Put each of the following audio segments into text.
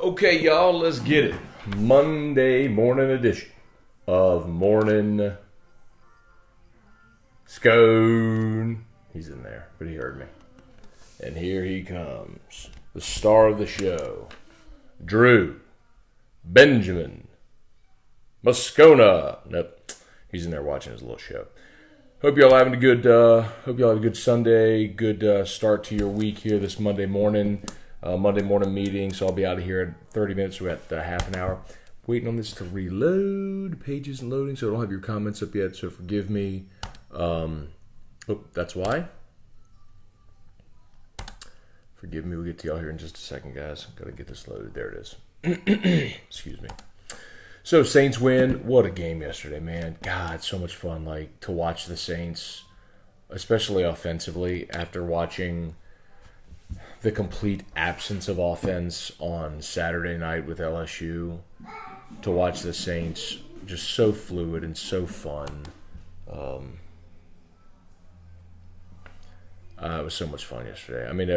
Okay, y'all, let's get it. Monday morning edition of Morning Scone. He's in there, but he heard me. And here he comes, the star of the show, Drew Benjamin Moscona. Nope, he's in there watching his little show. Hope y'all having a good. Hope y'all have a good Sunday. Good start to your week here this Monday morning. Monday morning meeting. So I'll be out of here in 30 minutes. We're at half an hour. Waiting on this to reload. Pages and loading, so I don't have your comments up yet. So forgive me. That's why. Forgive me. We'll get to y'all here in just a second, guys. Got to get this loaded. There it is. Excuse me. So Saints win. What a game yesterday, man. God, so much fun. Like to watch the Saints, especially offensively, after watching the complete absence of offense on Saturday night with LSU. To watch the Saints just so fluid and so fun. It was so much fun yesterday. I mean,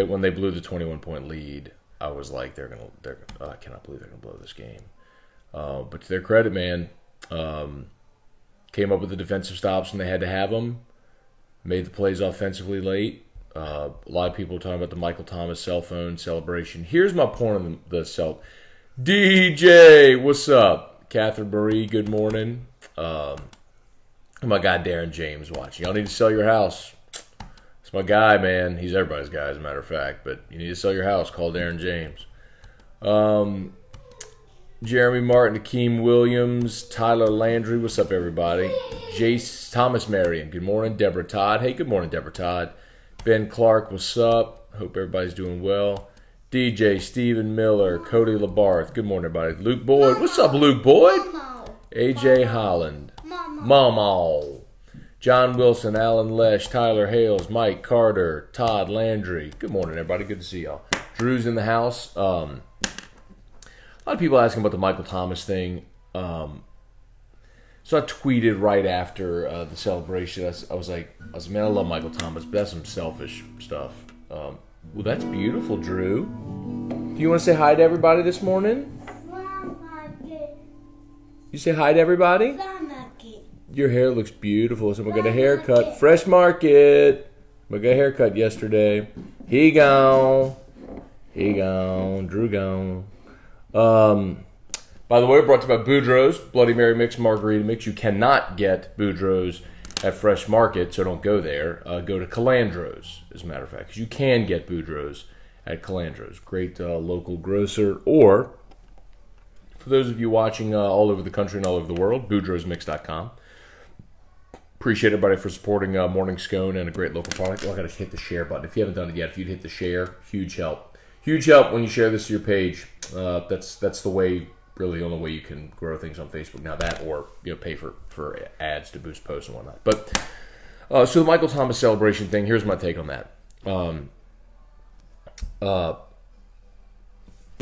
when they blew the 21-point lead, I was like, I cannot believe they're gonna blow this game. But to their credit, man, came up with the defensive stops when they had to have them. Made the plays offensively late. A lot of people are talking about the Michael Thomas cell phone celebration. Here's my point on the cell. DJ, what's up? Catherine Marie, good morning. My guy Darren James watching. Y'all need to sell your house. It's my guy, man. He's everybody's guy, as a matter of fact. But you need to sell your house. Call Darren James. Jeremy Martin, Akeem Williams, Tyler Landry. What's up, everybody? Jace Thomas Marion. Good morning. Deborah Todd. Hey, good morning, Deborah Todd. Ben Clark, what's up? Hope everybody's doing well. DJ, Stephen Miller, Cody Labarth. Good morning, everybody. Luke Boyd. What's up, Luke Boyd? AJ Holland. Mama. John Wilson, Alan Lesh, Tyler Hales, Mike Carter, Todd Landry. Good morning, everybody. Good to see y'all. Drew's in the house. A lot of people asking about the Michael Thomas thing. So I tweeted right after the celebration. I was like, man, I love Michael Thomas, but that's some selfish stuff. Well, that's beautiful, Drew. Do you want to say hi to everybody this morning? You say hi to everybody? Your hair looks beautiful. So we got a haircut. Fresh Market. We got a haircut yesterday. He gone. Drew gone. By the way, brought to you by Boudreaux's Bloody Mary Mix Margarita Mix. You cannot get Boudreaux's at Fresh Market, so don't go there. Go to Calandro's, as a matter of fact, because you can get Boudreaux's at Calandro's. Great local grocer. Or, for those of you watching all over the country and all over the world, Boudreaux'sMix.com. Appreciate everybody for supporting Morning Scone and a great local product. Oh, I got to hit the share button. If you haven't done it yet, if you'd hit the share, huge help. Huge help when you share this to your page. That's the way. Really the only way you can grow things on Facebook now, that or pay for ads to boost posts and whatnot. But so the Michael Thomas celebration thing, here's my take on that.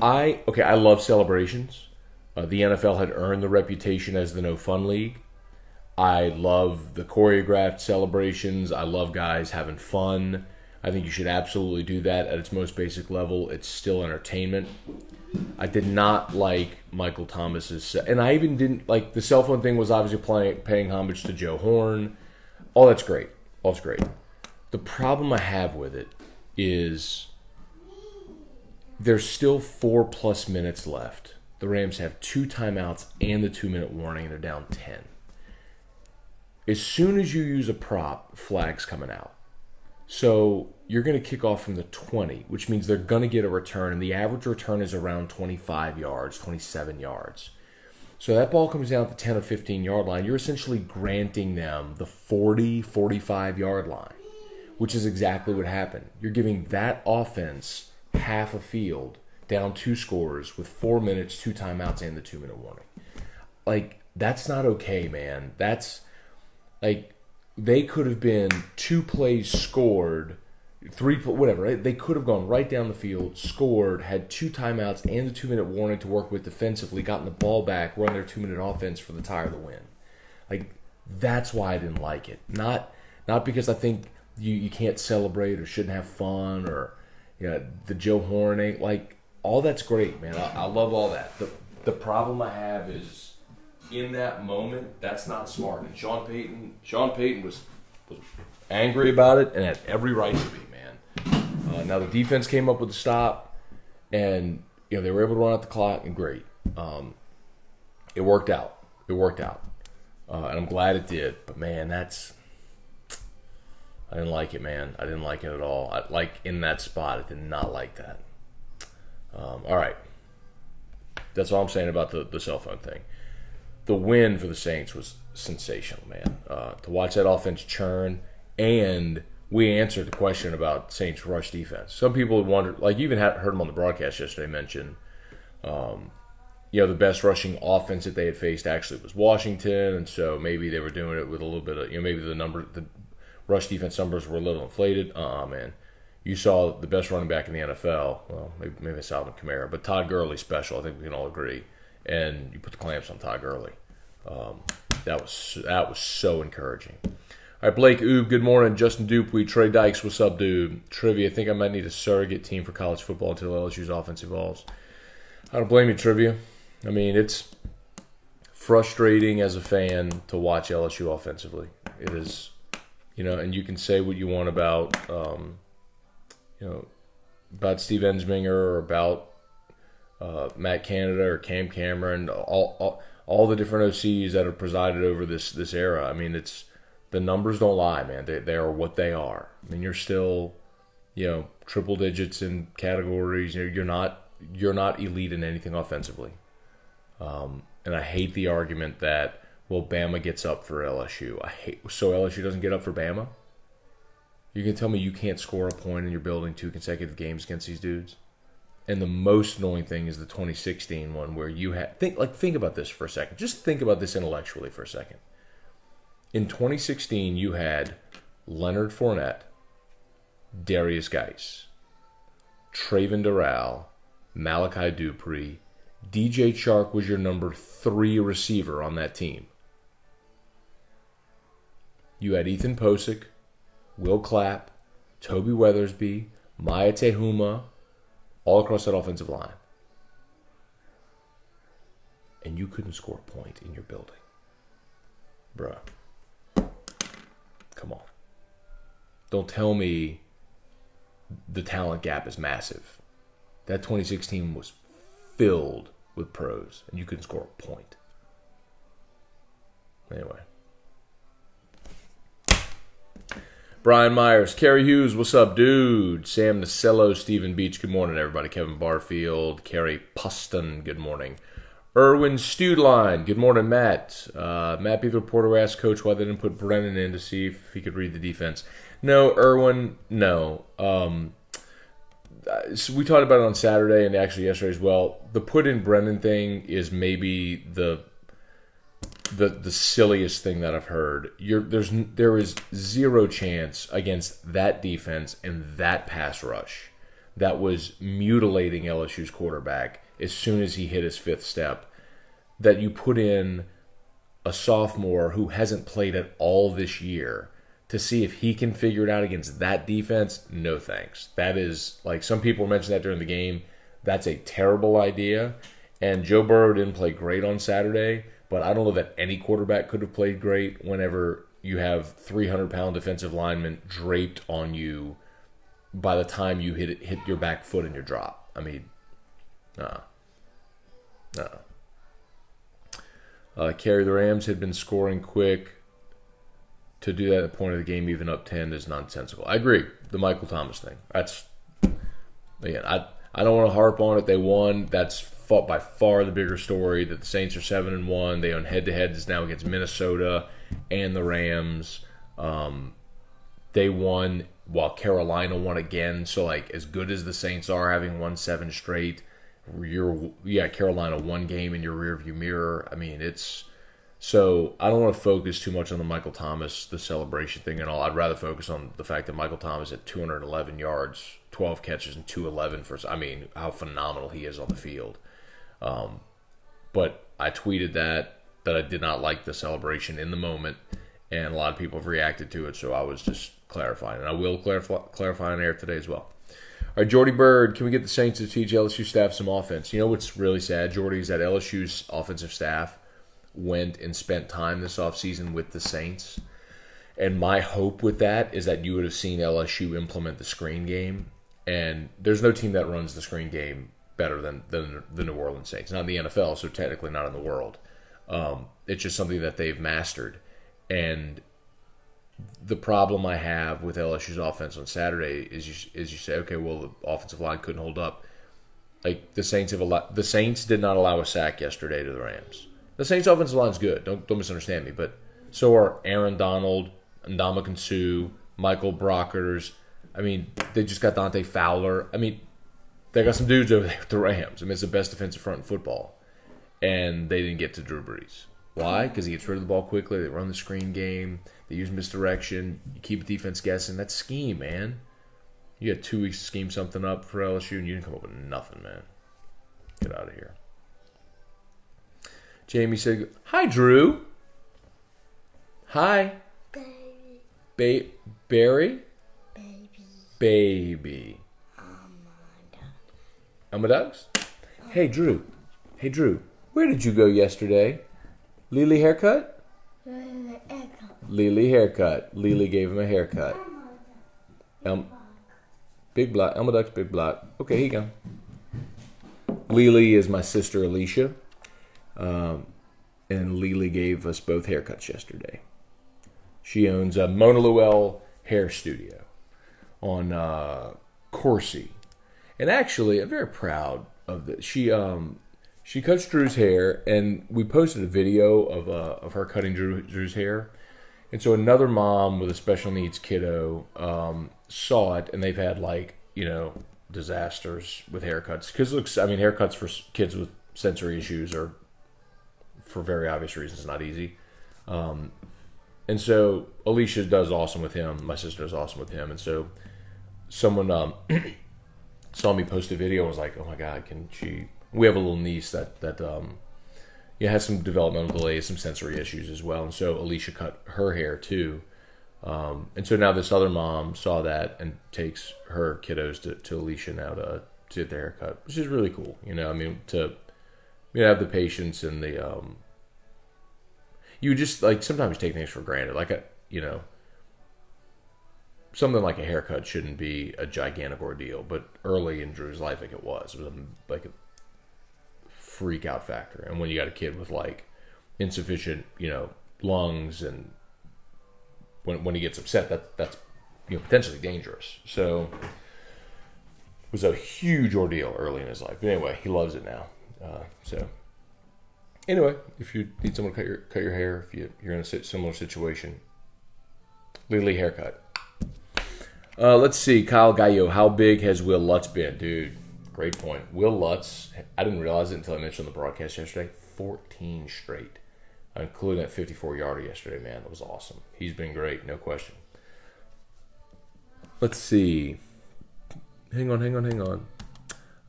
I love celebrations. The NFL had earned the reputation as the no fun league. I love the choreographed celebrations. I love guys having fun. I think you should absolutely do that at its most basic level. It's still entertainment. I did not like Michael Thomas's, and I even didn't like the cell phone thing. Was obviously paying homage to Joe Horn. All that's great. The problem I have with it is there's still 4+ minutes left. The Rams have 2 timeouts and the 2-minute warning, and they're down 10. As soon as you use a prop, flag's coming out. So you're going to kick off from the 20, which means they're going to get a return, and the average return is around 25 yards, 27 yards. So that ball comes down at the 10 or 15-yard line. You're essentially granting them the 40, 45-yard line, which is exactly what happened. You're giving that offense half a field, down 2 scores with 4 minutes, 2 timeouts, and the 2-minute warning. Like, that's not okay, man. That's, like, they could have been 2 plays scored, 3, whatever, right? They could have gone right down the field, scored, had 2 timeouts and the 2-minute warning to work with defensively, gotten the ball back, run their 2-minute offense for the tie or the win. Like, that's why I didn't like it. Not because I think you can't celebrate or shouldn't have fun or the Joe Horn ain't. Like, all that's great, man. I love all that. The problem I have is in that moment, that's not smart. And Sean Payton was angry about it and had every right to be, man. Now the defense came up with the stop, and they were able to run out the clock, and great. It worked out. And I'm glad it did. But man, I didn't like it, man. I didn't like it at all. In that spot, I did not like that. All right. That's all I'm saying about the cell phone thing. The win for the Saints was sensational, man. To watch that offense churn, and we answered the question about Saints rush defense. Some people would wonder, like you even heard them on the broadcast yesterday mention, the best rushing offense that they had faced actually was Washington, and so maybe they were doing it with a little bit of, maybe the rush defense numbers were a little inflated. Man. You saw the best running back in the NFL. Well, maybe it's Alvin Kamara, but Todd Gurley special. I think we can all agree. And you put the clamps on Todd Gurley. That was so encouraging. All right, Blake Oob, good morning. Justin Dupuy, Trey Dykes, what's up, dude? Trivia, I think I might need a surrogate team for college football until LSU's offense evolves. I don't blame you, Trivia. I mean, it's frustrating as a fan to watch LSU offensively. It is, and you can say what you want about, about Steve Ensminger or about Matt Canada or Cam Cameron, all the different OCs that have presided over this era. I mean, the numbers don't lie, man. They are what they are. I mean, you're still, triple digits in categories. You're not elite in anything offensively. And I hate the argument that, well, Bama gets up for LSU. So LSU doesn't get up for Bama? You can tell me you can't score a point and you're building 2 consecutive games against these dudes? And the most annoying thing is the 2016 one where you had think about this for a second. Just think about this intellectually for a second. In 2016, you had Leonard Fournette, Darius Geis, Traven Doral, Malachi Dupree. DJ Chark was your number 3 receiver on that team. You had Ethan Posick, Will Clapp, Toby Weathersby, Maya Tehuma, all across that offensive line. And you couldn't score a point in your building. Bruh. Come on. Don't tell me the talent gap is massive. That 2016 was filled with pros, and you couldn't score a point. Anyway. Brian Myers, Kerry Hughes, what's up, dude? Sam Nacello, Stephen Beach, good morning, everybody. Kevin Barfield, Kerry Puston, good morning. Erwin Studline, good morning, Matt. Matt Beaver Porter asked Coach why they didn't put Brennan in to see if he could read the defense. No, Erwin, no. So we talked about it on Saturday and actually yesterday as well. The put in Brennan thing is maybe the silliest thing that I've heard. There is zero chance against that defense and that pass rush that was mutilating LSU's quarterback as soon as he hit his 5th step, that you put in a sophomore who hasn't played at all this year to see if he can figure it out against that defense. No thanks. That is, like some people mentioned that during the game, that's a terrible idea. And Joe Burrow didn't play great on Saturday, but I don't know that any quarterback could have played great whenever you have 300-pound defensive linemen draped on you by the time you hit your back foot in your drop. I mean, nah. Carry the Rams had been scoring quick. To do that at the point of the game, even up 10, is nonsensical. I agree. The Michael Thomas thing. That's, again, I don't want to harp on it. They won. That's by far the bigger story, that the Saints are 7-1. They own head-to-heads now against Minnesota and the Rams. They won while Carolina won again. So, like, as good as the Saints are, having won 7 straight, Carolina 1 game in your rearview mirror. I mean, it's... So I don't want to focus too much on the Michael Thomas, the celebration thing and all. I'd rather focus on the fact that Michael Thomas had 211 yards, 12 catches, and 211 how phenomenal he is on the field. But I tweeted that I did not like the celebration in the moment, and a lot of people have reacted to it, so I was just clarifying. And I will clarify on air today as well. All right, Jordy Bird, can we get the Saints to teach LSU staff some offense? You know what's really sad, Jordy, is that LSU's offensive staff went and spent time this offseason with the Saints. And my hope with that is that you would have seen LSU implement the screen game. And there's no team that runs the screen game better than the New Orleans Saints. Not in the NFL, so technically not in the world. It's just something that they've mastered. And the problem I have with LSU's offense on Saturday is you say, okay, well, the offensive line couldn't hold up. Like the Saints did not allow a sack yesterday to the Rams. The Saints' offensive line is good. Don't misunderstand me, but so are Aaron Donald, Ndamukong Suh, Michael Brockers. I mean, they just got Dante Fowler. I mean, they got some dudes over there with the Rams. I mean, it's the best defensive front in football, and they didn't get to Drew Brees. Why? Because he gets rid of the ball quickly. They run the screen game. They use misdirection. You keep the defense guessing. That's scheme, man. You had 2 weeks to scheme something up for LSU, and you didn't come up with nothing, man. Get out of here. Jamie said, "Hi, Drew." Hi. Baby. Barry? Baby. Elma Ducks? Hey, Drew. Hey, Drew. Where did you go yesterday? Lily haircut? Lily haircut. Lily gave him a haircut. Big block. Elma Ducks, big block. Okay, here you go. Lily is my sister Alicia. And Lily gave us both haircuts yesterday. She owns a Mona Luell hair studio on Corsi. And actually, I'm very proud of this. She cuts Drew's hair, and we posted a video of her cutting Drew's hair. And so another mom with a special needs kiddo saw it, and they've had disasters with haircuts. Because haircuts for kids with sensory issues are, for very obvious reasons, not easy. And so Alicia does awesome with him. My sister does awesome with him. And so someone saw me post a video and was like, "Oh my God, can she?" We have a little niece that has some developmental delays, some sensory issues as well. And so Alicia cut her hair too. And so now this other mom saw that and takes her kiddos to Alicia now to get their hair cut, which is really cool. To have the patience and the you just sometimes take things for granted. Something like a haircut shouldn't be a gigantic ordeal, but early in Drew's life, it was a freak out factor. And when you got a kid with insufficient, lungs, and when he gets upset, that's potentially dangerous. So it was a huge ordeal early in his life. But anyway, he loves it now. Anyway, if you need someone to cut your hair, if you're in a similar situation, Lily haircut. Let's see, Kyle Gallo, how big has Will Lutz been? Dude, great point. Will Lutz, I didn't realize it until I mentioned on the broadcast yesterday, 14 straight, including that 54-yarder yesterday, man. That was awesome. He's been great, no question. Let's see. Hang on.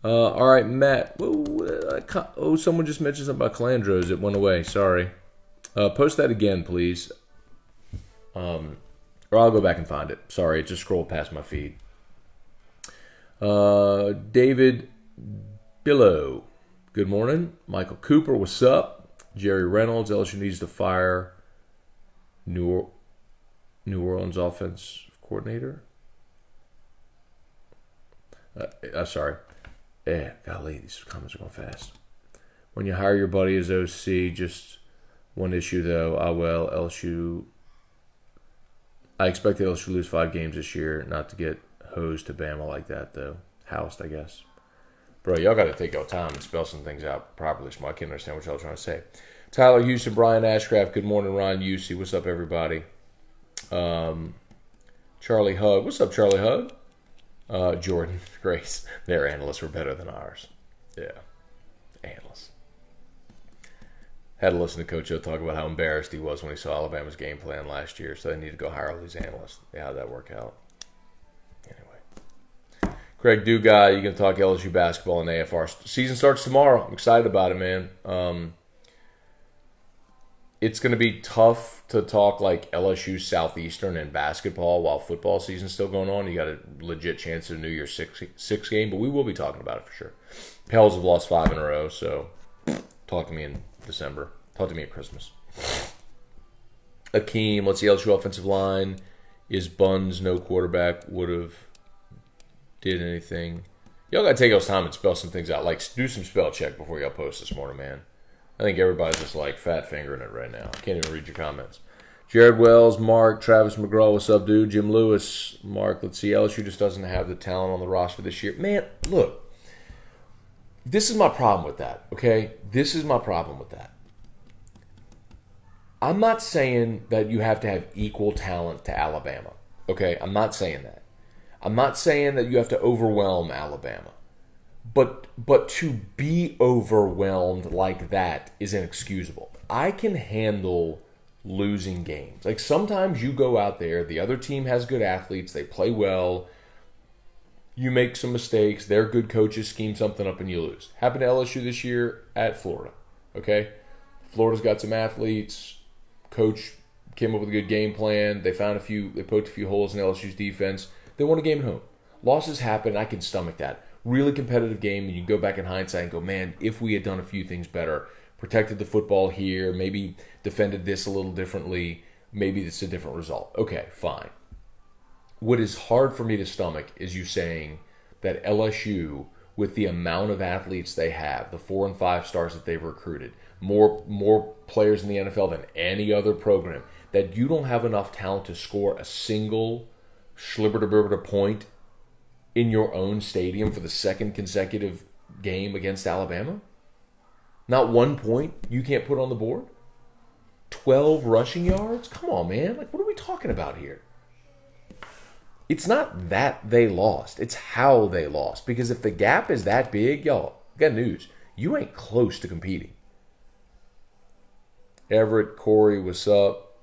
All right, Matt. Someone just mentioned something about Calandros. It went away. Sorry. Post that again, please. Or I'll go back and find it. Sorry, it just scrolled past my feed. David Billow. Good morning. Michael Cooper, what's up? Jerry Reynolds, LSU needs to fire New Orleans offense coordinator. Sorry. Golly, these comments are going fast. When you hire your buddy as OC, just one issue though. LSU. I expect LSU to lose 5 games this year, not to get hosed to Bama like that though. Housed, I guess. Bro, y'all got to take your time and spell some things out properly, so I can't understand what y'all trying to say. Tyler Houston, Brian Ashcraft. Good morning, Ron Usey. What's up, everybody? Charlie Hug. What's up, Charlie Hug? Jordan Grace, their analysts were better than ours. Yeah, analysts. Had to listen to Coach O talk about how embarrassed he was when he saw Alabama's game plan last year, so they need to go hire all these analysts. Yeah, how'd that work out? Anyway. Craig Duguay, you can talk LSU basketball and AFR. Season starts tomorrow. I'm excited about it, man. it's going to be tough to talk like LSU Southeastern and basketball while football season's still going on. You got a legit chance of New Year's six game, but we will be talking about it for sure. Pels have lost 5 in a row, so talk to me in December. Talk to me at Christmas. Akeem, let's see, LSU offensive line. Is Buns no quarterback would have did anything? Y'all got to take y'all's time and spell some things out. Like, do some spell check before y'all post this morning, man. I think everybody's just like fat fingering it right now. I can't even read your comments. Jared Wells, Mark, Travis McGraw, what's up, dude? Jim Lewis, Mark, let's see. LSU just doesn't have the talent on the roster this year. Man, look, this is my problem with that, okay? This is my problem with that. I'm not saying that you have to have equal talent to Alabama, okay? I'm not saying that. I'm not saying that you have to overwhelm Alabama. But to be overwhelmed like that is inexcusable. I can handle losing games. Like sometimes you go out there, the other team has good athletes, they play well, you make some mistakes, their good coaches scheme something up and you lose. Happened to LSU this year at Florida, okay? Florida's got some athletes, coach came up with a good game plan, they poked a few holes in LSU's defense, they won a game at home. Losses happen, I can stomach that. Really competitive game, and you go back in hindsight and go, man, if we had done a few things better, protected the football here, maybe defended this a little differently, maybe it's a different result. Okay, fine. What is hard for me to stomach is you saying that LSU, with the amount of athletes they have, the 4 and 5 stars that they've recruited, more players in the NFL than any other program, that you don't have enough talent to score a single schlibberderberde point in your own stadium for the second consecutive game against Alabama? Not 1 point you can't put on the board? 12 rushing yards? Come on, man. Like, what are we talking about here? It's not that they lost. It's how they lost. Because if the gap is that big, y'all, got news. You ain't close to competing. Everett, Corey, what's up?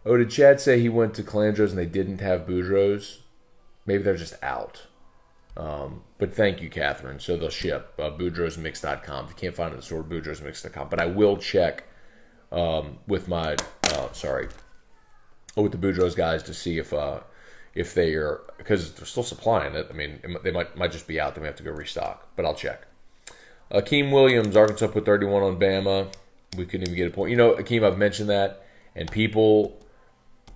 Oh, did Chad say he went to Calandro's and they didn't have Boudreaux's? Maybe they're just out. But thank you, Catherine. So they'll ship. Boudreaux'sMix.com. If you can't find it in the store, Boudreaux'Mix.com. But I will check with my, with the Boudreaux's guys to see if they are, because they're still supplying it. I mean, they might just be out. They may have to go restock. But I'll check. Akeem Williams, Arkansas put 31 on Bama. We couldn't even get a point. You know, Akeem, I've mentioned that, and people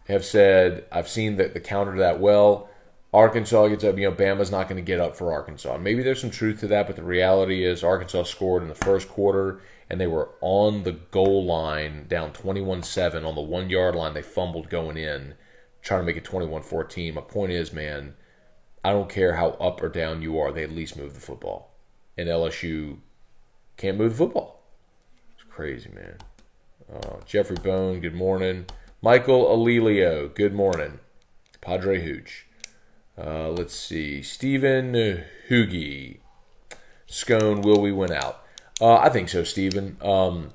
have said, I've seen the counter to that. Well, Arkansas gets up, Bama's not going to get up for Arkansas. Maybe there's some truth to that, but the reality is Arkansas scored in the first quarter, and they were on the goal line, down 21-7 on the 1 yard line. They fumbled going in, trying to make it 21-14. My point is, man, I don't care how up or down you are, they at least move the football. And LSU can't move the football. It's crazy, man. Jeffrey Bone, good morning. Michael Alilio, good morning. Padre Hooch. Let's see. Stephen Hoogie. Scone, will we win out? I think so, Stephen. They're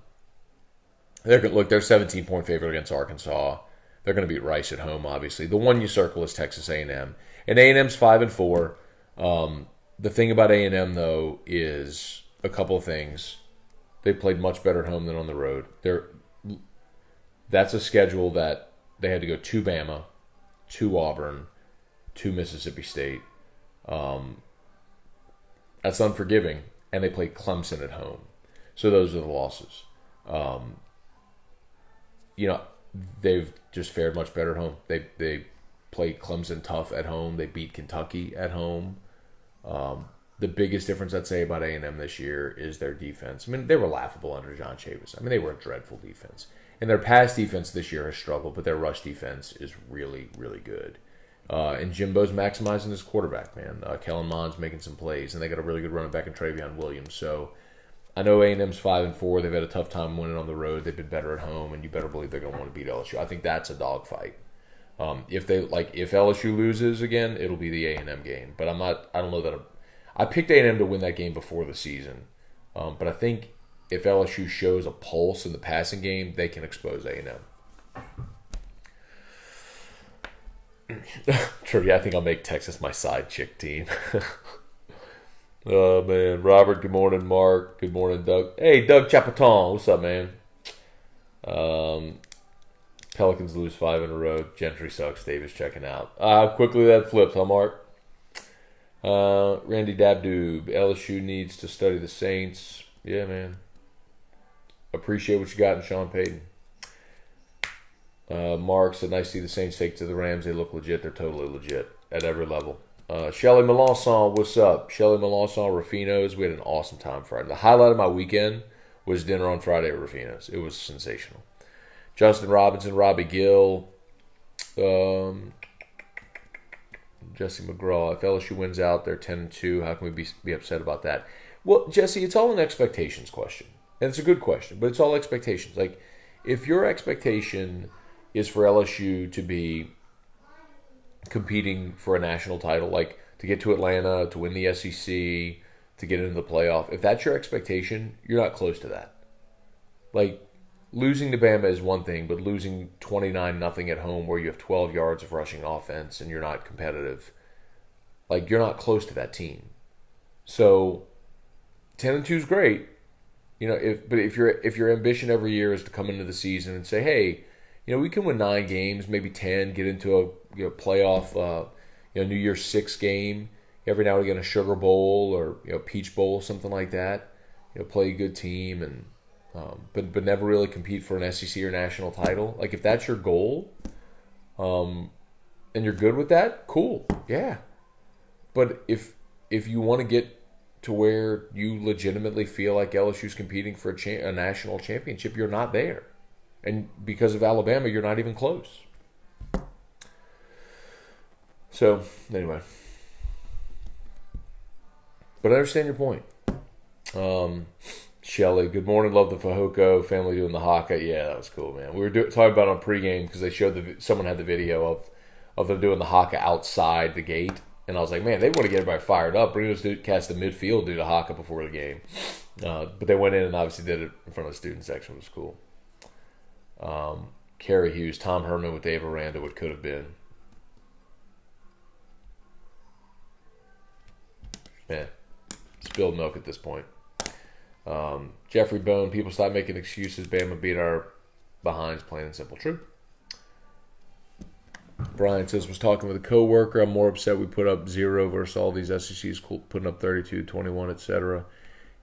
17-point favorite against Arkansas. They're going to beat Rice at home, obviously. The one you circle is Texas A&M. And A&M's 5-4. The thing about A&M, though, is a couple of things. They played much better at home than on the road. That's a schedule that they had to go to Bama, to Auburn, to Mississippi State. That's unforgiving. And they played Clemson at home. So those are the losses. They've just fared much better at home. They played Clemson tough at home. They beat Kentucky at home. The biggest difference I'd say about A&M this year is their defense. I mean, they were laughable under John Chavis. I mean, they were a dreadful defense. And their pass defense this year has struggled, but their rush defense is really, really good. And Jimbo's maximizing his quarterback, man. Kellen Mond's making some plays, and they got a really good running back in Travion Williams. So I know A&M's 5-4. They've had a tough time winning on the road. They've been better at home, and you better believe they're going to want to beat LSU. I think that's a dogfight. If LSU loses again, it'll be the A&M game. But I don't know that. I picked A&M to win that game before the season. But I think if LSU shows a pulse in the passing game, they can expose A&M. True, yeah, I think I'll make Texas my side chick team. Oh, man. Robert, good morning. Mark, good morning. Doug. Hey, Doug Chapaton. What's up, man? Pelicans lose 5 in a row. Gentry sucks. Davis checking out. Quickly that flips, huh, Mark? Randy Dabdoob. LSU needs to study the Saints. Yeah, man. Appreciate what you got in Sean Payton. Mark said, nice to see the Saints take to the Rams. They look legit. They're totally legit at every level. Shelly Melanson, what's up? Shelly Melanson, Rufino's. We had an awesome time Friday. The highlight of my weekend was dinner on Friday at Rufino's. It was sensational. Justin Robinson, Robbie Gill, Jesse McGraw. If LSU wins out, they're 10-2. How can we be upset about that? Well, Jesse, it's all an expectations question. And it's a good question, but it's all expectations. Like, if your expectation is for LSU to be competing for a national title, like to get to Atlanta, to win the SEC, to get into the playoff, if that's your expectation, you're not close to that. Like, losing to Bama is one thing, but losing 29-0 at home where you have 12 yards of rushing offense and you're not competitive, like, you're not close to that team. So 10-2 is great. You know, if your ambition every year is to come into the season and say, hey, you know, we can win 9 games, maybe 10, get into a playoff, New Year's 6 game, every now and again a Sugar Bowl or Peach Bowl, something like that. Play a good team and but never really compete for an SEC or national title. Like, if that's your goal, and you're good with that, cool, yeah. But if you want to get to where you legitimately feel like LSU's competing for a national championship, you're not there. And because of Alabama, you're not even close. So, anyway. But I understand your point. Shelly, good morning. Love the Fajoko family doing the haka. Yeah, that was cool, man. We were talking about it on pregame because they showed someone had the video of them doing the haka outside the gate. And I was like, man, they want to get everybody fired up. Bring those cats to midfield, do the haka before the game. But they went in and obviously did it in front of the student section. It was cool. Kerry Hughes, Tom Herman with Dave Aranda, what could have been. Man, spilled milk at this point. Jeffrey Bone, people stop making excuses. Bama beat our behinds, plain and simple. True. Brian says, was talking with a coworker. I'm more upset we put up 0 versus all these SEC schools putting up 32, 21, etc.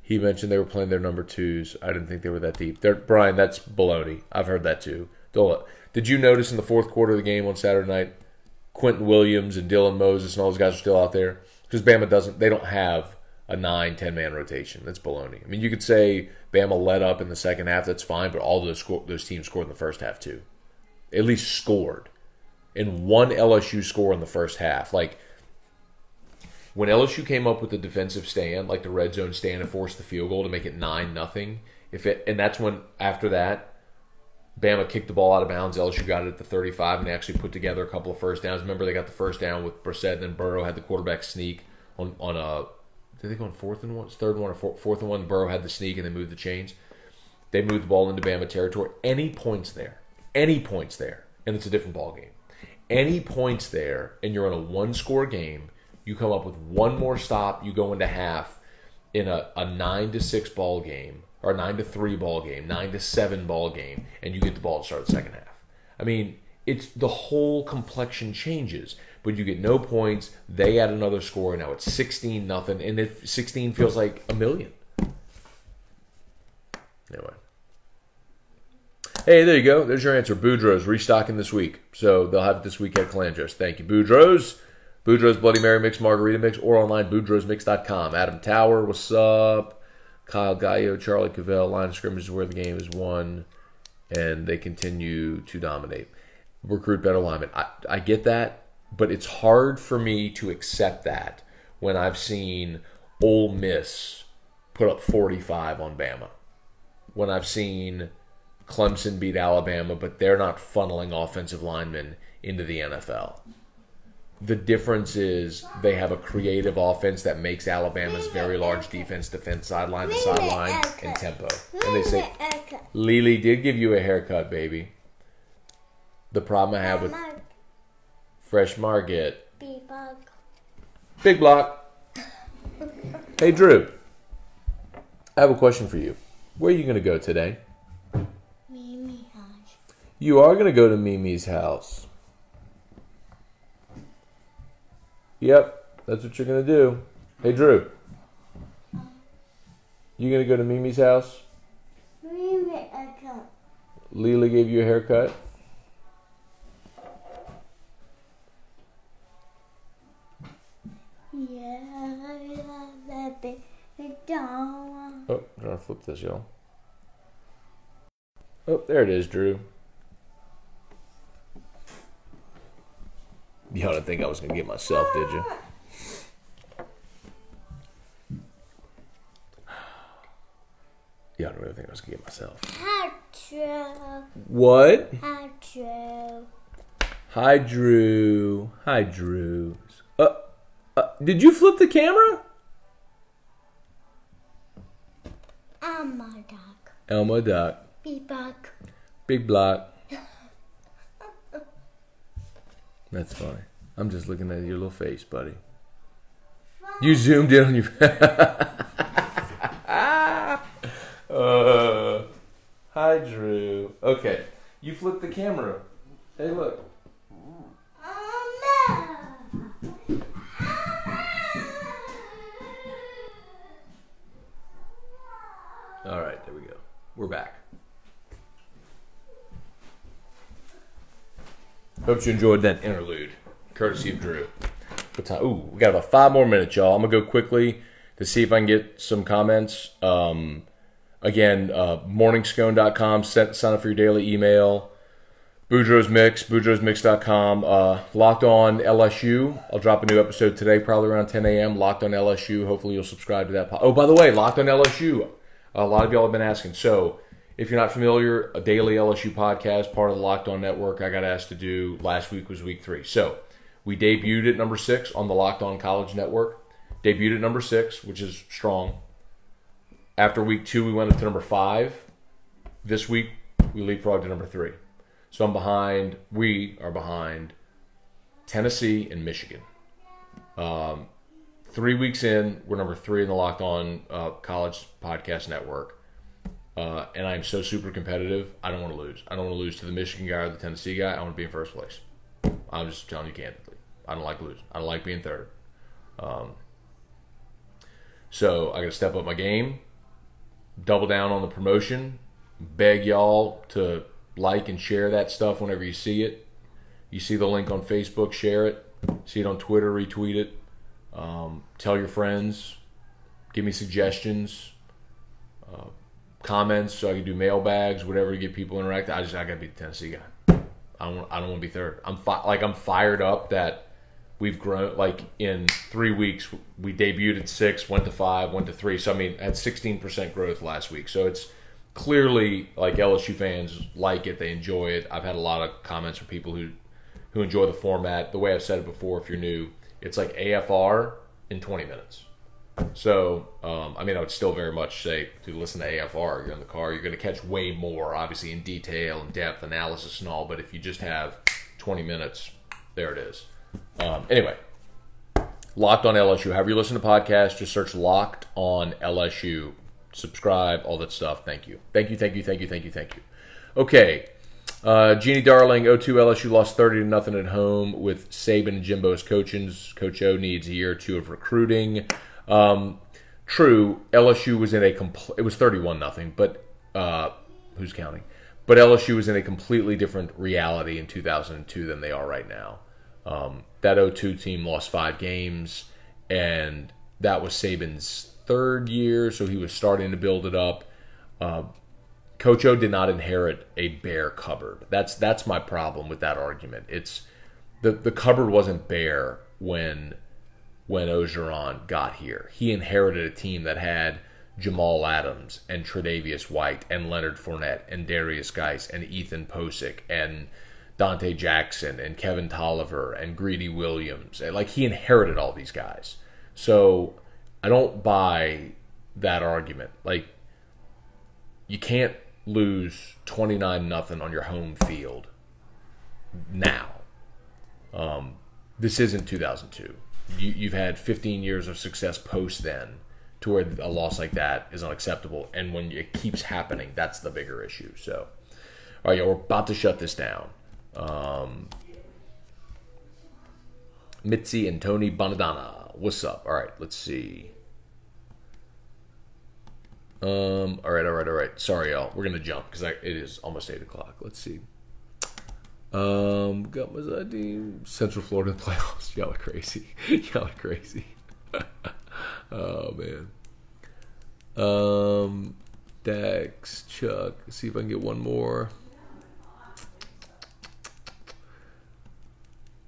He mentioned they were playing their number 2s. I didn't think they were that deep. Brian, that's baloney. I've heard that too. Did you notice in the fourth quarter of the game on Saturday night, Quentin Williams and Dylan Moses and all those guys are still out there? Because Bama they don't have a 9-10-man rotation. That's baloney. I mean, you could say Bama let up in the second half. That's fine, but all those teams scored in the first half too. At least scored. And one LSU score in the first half. Like, when LSU came up with the defensive stand, like the red zone stand, and forced the field goal to make it 9-0, and that's when, after that, Bama kicked the ball out of bounds. LSU got it at the 35, and they actually put together a couple of first downs. Remember, they got the first down with Brissett, and then Burrow had the quarterback sneak on a – did they go on 4th and 1? 3rd and 1 or 4th and 1? Burrow had the sneak, and they moved the chains. They moved the ball into Bama territory. Any points there, and it's a different ball game. Any points there, and you're in a 1-score game, you come up with one more stop, you go into half in a 9-6 ball game, or a 9-3 ball game, 9-7 ball game, and you get the ball to start the second half. I mean, it's the whole complexion changes, but you get no points. They add another score, and now it's 16-0, and 16 feels like a million. Anyway. Hey, there you go. There's your answer. Boudreaux's restocking this week. So they'll have it this week at Calandros. Thank you, Boudreaux's. Boudreaux's Bloody Mary Mix, Margarita Mix, or online, boudreauxmix.com. Adam Tower, what's up? Kyle Gallo, Charlie Cavell. Line of scrimmage is where the game is won, and they continue to dominate. Recruit better linemen. I get that, but it's hard for me to accept that when I've seen Ole Miss put up 45 on Bama. When I've seen Clemson beat Alabama, but they're not funneling offensive linemen into the NFL. The difference is they have a creative offense that makes Alabama's very large defense defend sideline to sideline and tempo. And they say, Lily did give you a haircut, baby. The problem I have with Fresh Market. Big block. Hey, Drew. I have a question for you. Where are you going to go today? Mimi's house. You are going to go to Mimi's house. Yep, that's what you're going to do. Hey, Drew. You going to go to Mimi's house? Mimi, I can't. Leela gave you a haircut? Yeah, I love that big dog. Oh, I'm trying to flip this, y'all. Oh, there it is, Drew. Y'all didn't think I was going to get myself, did you? Y'all don't really think I was going to get myself. Hi, Drew. What? Hi, Drew. Hi, Drew. Hi, Drew. Did you flip the camera? Elmo dog. Elmo Duck. Big bug. Big block. That's funny. I'm just looking at your little face, buddy. You zoomed in on your... Hi, Drew. Okay. You flipped the camera. Hey, look. All right, there we go. We're back. Hope you enjoyed that interlude, courtesy of Drew. Ooh, we got about 5 more minutes, y'all. I'm going to go quickly to see if I can get some comments. Again, morningscone.com, sign up for your daily email. Boudreaux's Mix, boudreauxmix.com. Locked on LSU. I'll drop a new episode today, probably around 10 a.m. Locked on LSU. Hopefully you'll subscribe to that. Oh, by the way, Locked on LSU. A lot of y'all have been asking. So, if you're not familiar, a daily LSU podcast, part of the Locked On Network, I got asked to do. Last week was week 3. So, we debuted at number 6 on the Locked On College Network. Debuted at number 6, which is strong. After week 2, we went up to number 5. This week, we leapfrogged to number 3. So I'm behind. We are behind Tennessee and Michigan. 3 weeks in, we're number 3 in the Locked On College Podcast Network. And I'm so super competitive, I don't want to lose. I don't want to lose to the Michigan guy or the Tennessee guy. I want to be in first place. I'm just telling you candidly. I don't like losing. I don't like being third. So I got to step up my game, double down on the promotion, beg y'all to like and share that stuff whenever you see it. You see the link on Facebook, share it. See it on Twitter, retweet it. Tell your friends. Give me suggestions. Comments so I can do mailbags, whatever to get people interactive. I gotta be the Tennessee guy. I don't want to be third. I'm fired up that we've grown. Like in 3 weeks, we debuted at 6, went to 5, went to 3. So I mean, had 16% growth last week. So it's clearly like LSU fans like it. They enjoy it. I've had a lot of comments from people who enjoy the format. The way I've said it before, if you're new, it's like AFR in 20 minutes. So, I mean, I would still very much say to listen to AFR. You're in the car, you're going to catch way more, obviously, in detail and depth, analysis and all. But if you just have 20 minutes, there it is. Anyway, Locked on LSU. However you listen to podcasts, just search Locked on LSU. Subscribe, all that stuff. Thank you. Thank you, thank you, thank you, thank you, thank you. Okay. Jeannie Darling, 0-2 LSU lost 30-0 at home with Saban and Jimbo as coaches. Coach O needs a year or 2 of recruiting. True, LSU was in a it was 31-0, but who's counting? But LSU was in a completely different reality in 2002 than they are right now. That 0-2 team lost 5 games, and that was Saban's 3rd year, so he was starting to build it up. Coach O did not inherit a bare cupboard. That's my problem with that argument. It's the cupboard wasn't bare when Ogeron got here. He inherited a team that had Jamal Adams and Tre'Davious White and Leonard Fournette and Darius Geis and Ethan Posick and Dante Jackson and Kevin Tolliver and Greedy Williams. And like, he inherited all these guys. So I don't buy that argument. Like, you can't lose 29-0 on your home field now. This isn't 2002. You've had 15 years of success post then to where a loss like that is unacceptable. And when it keeps happening, that's the bigger issue. So, all right, we're about to shut this down. Mitzi and Tony Bonadonna, what's up? All right, let's see. All right. Sorry, y'all. We're gonna jump because it is almost 8 o'clock. Let's see. Got my team. Central Florida playoffs. Y'all are crazy. Y'all are crazy. Oh man. Dax, Chuck. Let's see if I can get one more.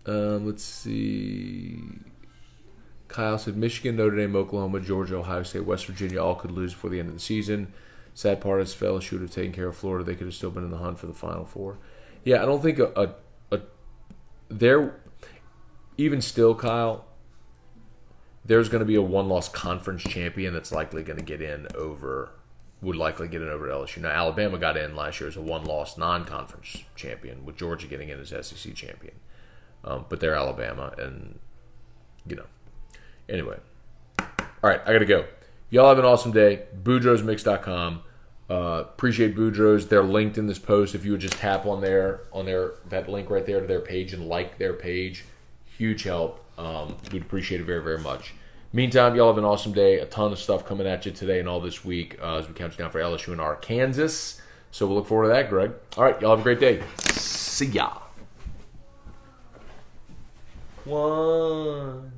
Let's see. Kyle said Michigan, Notre Dame, Oklahoma, Georgia, Ohio State, West Virginia all could lose before the end of the season. Sad part is if LSU would have taken care of Florida, they could have still been in the hunt for the Final Four. Yeah, I don't think even still, Kyle, there's going to be a one-loss conference champion that's likely going to would likely get in over to LSU. Now, Alabama got in last year as a one-loss non-conference champion, with Georgia getting in as SEC champion. But they're Alabama, and, Anyway. All right, I got to go. Y'all have an awesome day. BoudreauxMix.com. Appreciate Boudreaux's. They're linked in this post. If you would just tap on that link right there to their page and like their page, huge help. We'd appreciate it very, very much. Meantime, y'all have an awesome day. A ton of stuff coming at you today and all this week as we count down for LSU and Arkansas. So we'll look forward to that, Greg. All right, y'all have a great day. See ya. 1